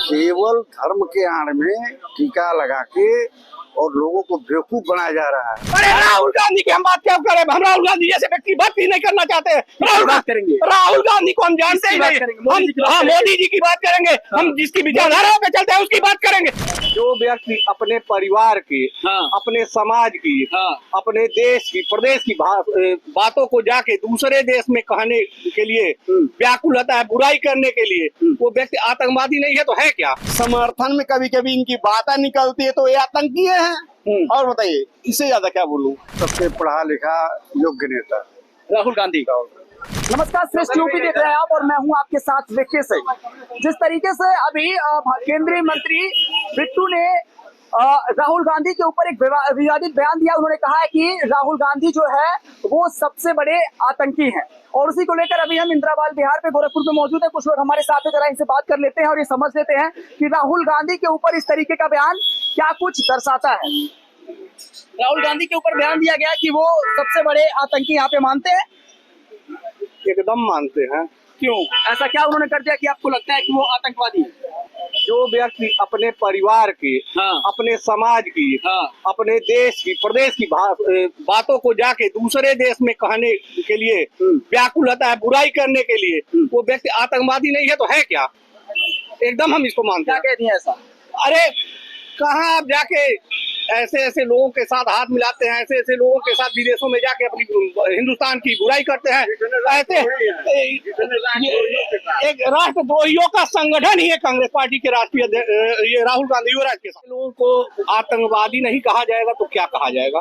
केवल धर्म के आड़ में टीका लगा के और लोगों को बेवकूफ बनाया जा रहा है। अरे राहुल गांधी की हम बात क्या करें, हम राहुल गांधी जैसे व्यक्ति बात ही नहीं करना चाहते। राहुल गांधी को हम जानते ही नहीं, हम मोदी जी की बात करेंगे, हम जिसकी विचारधाराओं पे चलते हैं उसकी बात करेंगे। जो व्यक्ति अपने परिवार की, अपने समाज की, अपने देश की, प्रदेश की बातों को जाके दूसरे देश में कहने के लिए व्याकुल होता है, बुराई करने के लिए, वो व्यक्ति आतंकवादी नहीं है तो है क्या? समर्थन में कभी कभी इनकी बातें निकलती है तो ये आतंकी है। और बताइए इससे ज्यादा क्या बोलूं। सबसे पढ़ा लिखा योग्य नेता राहुल गांधी का। नमस्कार, श्रेष्ठ यूपी देख रहे हैं आप और मैं हूं आपके साथ विक्की से। जिस तरीके से अभी केंद्रीय मंत्री बिट्टू ने राहुल गांधी के ऊपर एक विवादित बयान दिया। उन्होंने कहा है कि राहुल गांधी जो है वो सबसे बड़े आतंकी हैं और उसी को लेकर अभी हम इंदिराबाद बिहार पे गोरखपुर में मौजूद है। कुछ लोग हमारे साथ हैं, जरा इनसे बात कर लेते हैं और ये समझ लेते हैं कि राहुल गांधी के ऊपर इस तरीके का बयान क्या कुछ दर्शाता है। राहुल गांधी के ऊपर बयान दिया गया कि वो सबसे बड़े आतंकी यहाँ पे मानते हैं। एकदम मानते हैं। क्यों, ऐसा क्या उन्होंने कर दिया कि आपको लगता है कि वो आतंकवादी है? जो व्यक्ति अपने परिवार की, अपने समाज की, अपने देश की, प्रदेश की बातों को जाके दूसरे देश में कहने के लिए व्याकुल होता है, बुराई करने के लिए, वो व्यक्ति आतंकवादी नहीं है तो है क्या? एकदम हम इसको मानते हैं। क्या कह दिया ऐसा? अरे कहाँ आप जाके ऐसे ऐसे लोगों के साथ हाथ मिलाते हैं, ऐसे ऐसे लोगों के साथ विदेशों में जाके अपनी हिंदुस्तान की बुराई करते हैं। ऐसे एक राष्ट्रद्रोहियों का संगठन ही है कांग्रेस पार्टी के राष्ट्रीय ये राहुल गांधी युवराज के साथ। लोगों को आतंकवादी नहीं कहा जाएगा तो क्या कहा जाएगा?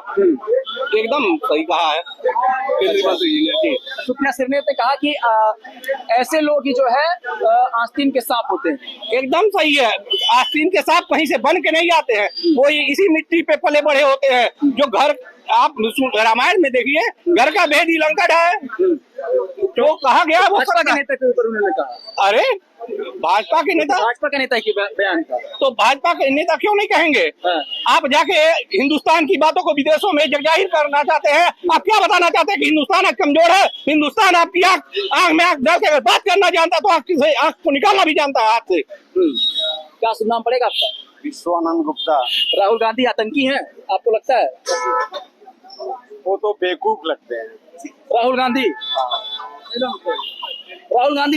एकदम सही कहा है केंद्रीय मंत्री जी ने। सुप्रिया सिरनेत ने कहा कि ऐसे लोग ही जो है आस्तीन के सांप होते हैं। एकदम सही है। आस्तीन के सांप कहीं से बन के नहीं आते हैं, वो इसी मिट्टी पे पले बड़े होते हैं। जो घर आप रामायण में देखिए, घर का भेदी लंका है, जो कहा गया वो भाजपा के नेता के ऊपर उन्होंने कहा। अरे भाजपा के नेता की बयान का तो भाजपा के नेता क्यों नहीं कहेंगे? आप जाके हिंदुस्तान की बातों को विदेशों में जगजाहिर करना चाहते हैं। आप क्या बताना चाहते हैं कि हिंदुस्तान कमजोर है? हिंदुस्तान आपकी आंख में आंख डाल के अगर बात करना जानता तो आंख को निकालना भी जानता है हाथ से। क्या सुनना पड़ेगा आपका? विश्वानंद गुप्ता। राहुल गांधी आतंकी हैं आपको लगता है? वो तो बेवकूफ लगते हैं। राहुल गांधी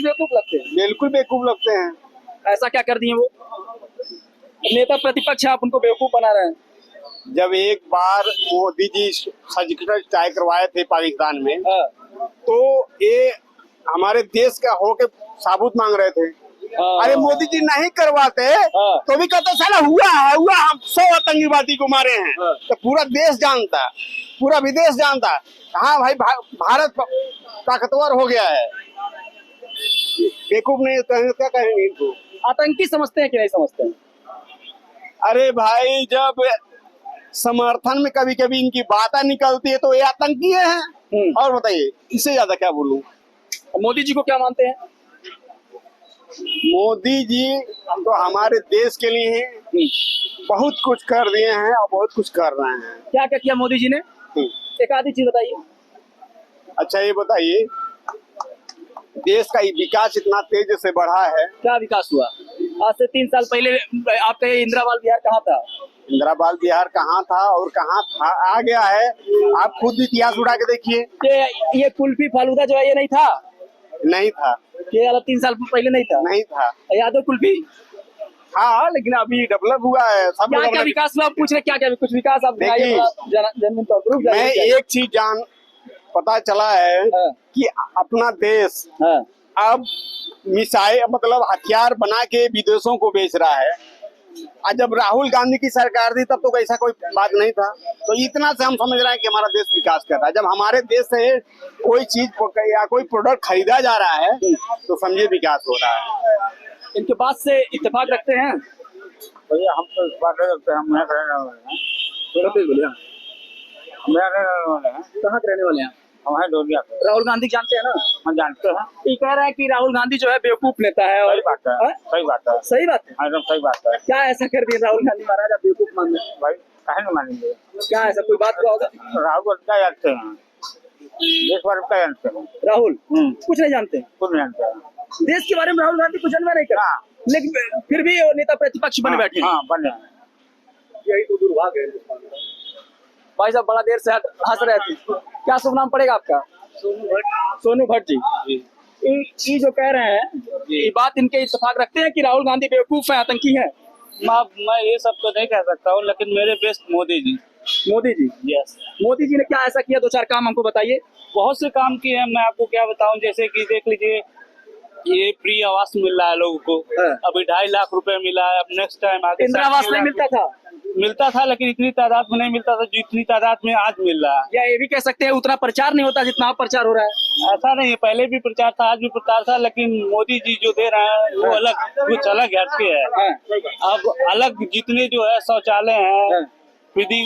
बेवकूफ लगते हैं? बिल्कुल बेवकूफ लगते हैं। ऐसा क्या कर दिए वो? नेता प्रतिपक्ष है, आप उनको बेवकूफ बना रहे हैं। जब एक बार मोदी जी सर्जिकल स्ट्राइक करवाए थे पाकिस्तान में, तो ये हमारे देश का होके साबुत मांग रहे थे। अरे मोदी जी नहीं करवाते तो भी कहते साला हुआ हम 100 आतंकवादी को मारे हैं। तो पूरा देश जानता, पूरा विदेश जानता। हाँ भाई, भारत ताकतवर हो गया है। बेवकूफ नहीं क्या कहेंगे इनको? आतंकी समझते हैं कि नहीं समझते हैं? अरे भाई, जब समर्थन में कभी कभी इनकी बातें निकलती है तो ये आतंकी है। और बताइए इससे ज्यादा क्या बोलूं। मोदी जी को क्या मानते हैं? मोदी जी तो हमारे देश के लिए बहुत कुछ कर दिए हैं और बहुत कुछ कर रहे हैं। क्या क्या किया मोदी जी ने? एक आधी चीज बताइए। अच्छा ये बताइए, देश का विकास इतना तेजी से बढ़ा है। क्या विकास हुआ? आज से 3 साल पहले आपका ये इंदिराबाद बिहार कहाँ था? इंदिराबाद बिहार कहाँ था और कहाँ था आ गया है। आप खुद इतिहास उड़ा के देखिए। ये कुल्फी फालूदा जो है ये नहीं था? नहीं था। ये 3 साल पहले नहीं था? नहीं था। यादव कुल्फी हाँ, लेकिन अभी डेवलप हुआ है। सब क्या विकास हुआ? आप पूछ रहे क्या कुछ विकास आप मैं एक चीज पता चला है कि अपना देश अब मिसाइल मतलब हथियार बना के विदेशों को बेच रहा है। और जब राहुल गांधी की सरकार थी तब तो ऐसा कोई बात नहीं था। तो इतना से हम समझ रहे हैं कि हमारा देश विकास कर रहा है। जब हमारे देश से कोई चीज या कोई प्रोडक्ट खरीदा जा रहा है तो समझिए विकास हो रहा है। इनके बात से इत्तेफाक रखते हैं? भैया हम तो इस बात रखते हैं। हम कहाँ के रहने वाले हैं? हमारे डोलिया। राहुल गांधी जानते हैं ना? हम जानते हैं। ये कह रहा है कि राहुल गांधी जो है बेवकूफ नेता है। और सही बात है। सही बात है। एकदम सही बात है। क्या ऐसा कर दिया राहुल गांधी महाराज आप बेवकूफ मान रहे हैं? भाई काहे नहीं मानेंगे? क्या ऐसा कोई बात हुआ होगा? राहुल को क्या जानते हैं? देश भर क्या जानते हैं? राहुल कुछ नहीं जानते? कुछ नहीं जानते हैं। देश के बारे में राहुल गांधी कुछ जानवा नहीं करता, लेकिन फिर भी वो नेता प्रतिपक्ष बने बैठे हैं। बने। यही तो दुर्भाग्य है हिंदुस्तान का। भाई साहब बड़ा देर से हंस रहे थे, क्या शुभ नाम पड़ेगा आपका? सोनू भट्ट जी। ये जो कह रहे हैं ये बात इनके इत्तेफाक रखते हैं कि राहुल गांधी बेवकूफ है, आतंकी है? मैं ये सब तो नहीं कह सकता हूँ, लेकिन मेरे बेस्ट मोदी जी। मोदी जी, यस, मोदी जी ने क्या ऐसा किया, दो चार काम हमको बताइए। बहुत से काम किए हैं, मैं आपको क्या बताऊं। जैसे कि देख लीजिए, ये फ्री आवास मिल रहा है लोगों को, अभी 2.5 लाख रुपए मिला है। अब नेक्स्ट टाइम आगे इंदिरा आवास नहीं मिलता था, लेकिन इतनी तादाद में नहीं मिलता था जितनी तादाद में आज मिल रहा है। या ये भी कह सकते हैं उतना प्रचार नहीं होता जितना अब प्रचार हो रहा है? ऐसा नहीं है, पहले भी प्रचार था, आज भी प्रचार था, लेकिन मोदी जी जो दे रहे हैं वो अलग, कुछ अलग हटके है। अब अलग जितने जो है शौचालय है, विधि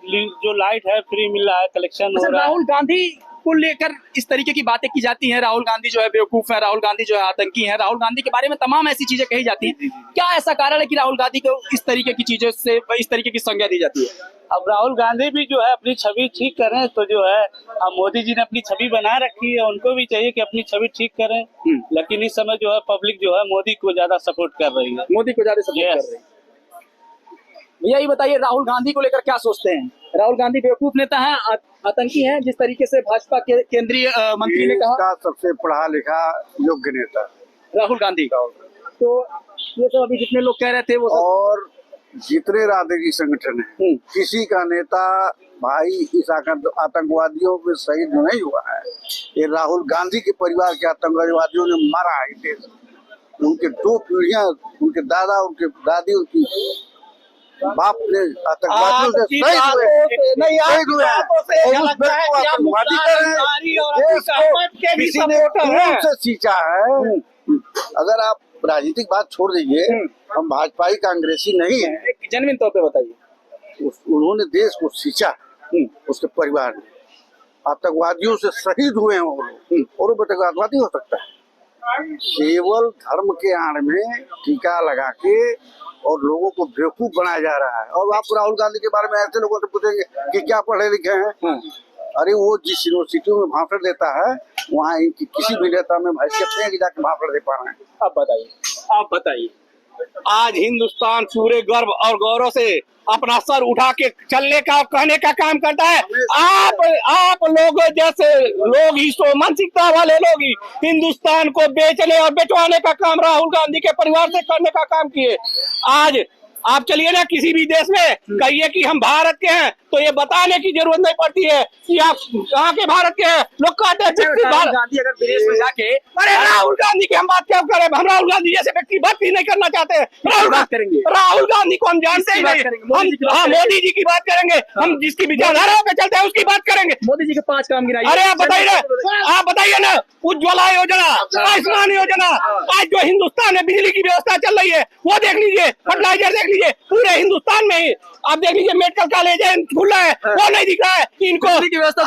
जो लाइट है फ्री मिल रहा है, कलेक्शन हो रहा है। राहुल गांधी को लेकर इस तरीके की बातें की जाती हैं, राहुल गांधी जो है बेवकूफ है, राहुल गांधी जो है आतंकी है, राहुल गांधी के बारे में तमाम ऐसी चीजें कही जाती हैं। क्या ऐसा कारण है कि राहुल गांधी को इस तरीके की चीजों से इस तरीके की संज्ञा दी जाती है? अब राहुल गांधी भी जो है अपनी छवि ठीक करें तो जो है, अब मोदी जी ने अपनी छवि बना रखी है, उनको भी चाहिए कि अपनी छवि ठीक करें। लेकिन इस समय जो है पब्लिक जो है मोदी को ज्यादा सपोर्ट कर रही है। मोदी को ज्यादा सपोर्ट कर रही है। भैया ये बताइए, राहुल गांधी को लेकर क्या सोचते हैं? राहुल गांधी बेवकूफ नेता है, आतंकी है, जिस तरीके से भाजपा के केंद्रीय मंत्री ने कहा। सबसे पढ़ा लिखा योग्य नेता राहुल गांधी। तो ये सब अभी जितने लोग कह रहे थे वो सब, और जितने राजनीतिक संगठन है, किसी का नेता भाई इस आतंकवादियों में शहीद नहीं हुआ है। ये राहुल गांधी के परिवार के आतंकवादियों ने मारा है देश। उनके 2 पीढ़ियां, उनके दादा, उनके दादी, उनकी बाप ने आतंकवादियों से शहीद हुए किसी ने खून से सींचा है। अगर आप राजनीतिक बात छोड़ दीजिए, हम भाजपाई कांग्रेसी नहीं है। एक जेन्युइन तौर पे बताइए। उन्होंने देश को सींचा, उसके परिवार ने आतंकवादियों से शहीद हुए हैं वो लोग, और वो आतंकवादी हो सकता है? केवल धर्म के आड़ में टीका लगा के और लोगों को बेवकूफ बनाया जा रहा है। और आप राहुल गांधी के बारे में ऐसे लोगों से पूछेंगे कि क्या पढ़े लिखे हैं? अरे वो जिस यूनिवर्सिटियों में भाषण देता है, वहाँ इनकी किसी भी नेता में हैसियत नहीं कि जाके भाषण दे पा रहे हैं। आप बताइए। आज हिंदुस्तान पूरे गर्व और गौरव से अपना सर उठा के चलने का, कहने का काम करता है। आप लोग जैसे लोग ही, सो मानसिकता वाले लोग ही हिंदुस्तान को बेचने और बेचवाने का काम राहुल गांधी के परिवार से करने का काम किए। आज आप चलिए ना किसी भी देश में, कहिए कि हम भारत के हैं, तो ये बताने की जरूरत नहीं पड़ती है कि आप कहाँ के भारत के हैं। लोग कहते हैं राहुल गांधी अगर विदेश में जाके, अरे राहुल गांधी की हम बात क्या करें? हम राहुल गांधी जैसे व्यक्ति बात ही नहीं करना चाहते। राहुल गांधी को हम जानते ही नहीं। हम मोदी जी की बात करेंगे, हम जिसकी विचारधारा पे चलते हैं उसकी बात करेंगे। मोदी जी के 5 काम गिनाइए। अरे आप बताइए ना, उज्ज्वला योजना, आयुष्मान योजना, आज जो हिंदुस्तान में बिजली की व्यवस्था चल रही है वो देख लीजिए, फर्टिलाइजर देख लीजिए, पूरे हिंदुस्तान में ही आप देख लीजिए मेडिकल कॉलेज खुल रहा है, वो नहीं दिख रहा है इनको। की व्यवस्था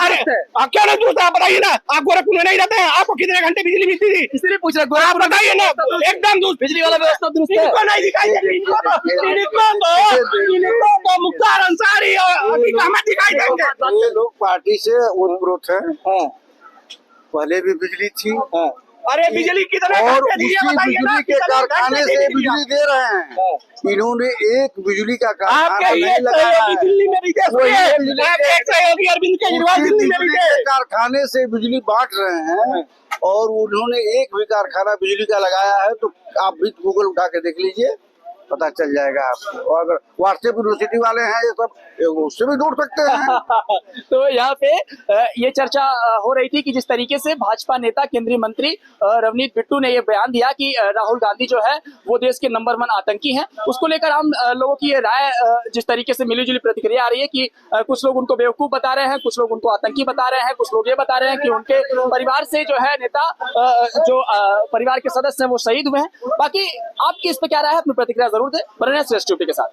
क्यों नहीं दूसरा? आप बताइए ना, आप गोरखपुर में नहीं रहते हैं, आपको कितने घंटे बिजली मिलती थी? इसलिए पूछ रहा, आप बताइए ना, एकदम बिजली वाला व्यवस्था दुरुस्त है। इनको नहीं दिखाई देती, इनको तो मुख्तार अंसारी और दिखाई देंगे। ये लोग पार्टी से ओतप्रोत है, पहले भी बिजली थी। अरे बिजली कितने और उसी बिजली के कारखाने से बिजली दे रहे हैं। इन्होंने एक बिजली का कारखाना नहीं लगाया है। दिल्ली में भी सहयोगी अरविंद केजरीवाल दिल्ली में भी कारखाने से बिजली बांट रहे हैं, और उन्होंने एक भी कारखाना बिजली का लगाया है तो आप भी गूगल उठा के देख लीजिए, पता चल जाएगा आपको। और अगर व्हाट्सएप यूनिवर्सिटी वाले हैं ये सब, उससे भी ढूंढ सकते हैं। तो यहाँ पे ये चर्चा हो रही थी कि जिस तरीके से भाजपा नेता केंद्रीय मंत्री रवनीत बिट्टू ने ये बयान दिया कि राहुल गांधी जो है वो देश के नंबर 1 आतंकी हैं, उसको लेकर हम लोगों की ये राय जिस तरीके से मिलीजुली प्रतिक्रिया आ रही है कि कुछ लोग उनको बेवकूफ बता रहे हैं, कुछ लोग उनको आतंकी बता रहे हैं, कुछ लोग ये बता रहे हैं कि उनके परिवार से जो है नेता, जो परिवार के सदस्य हैं वो शहीद हुए हैं। बाकी आपकी इस पे क्या राय है? अपनी प्रतिक्रिया जरूर दें। बने रहिए श्रेष्ठ टीवी के साथ।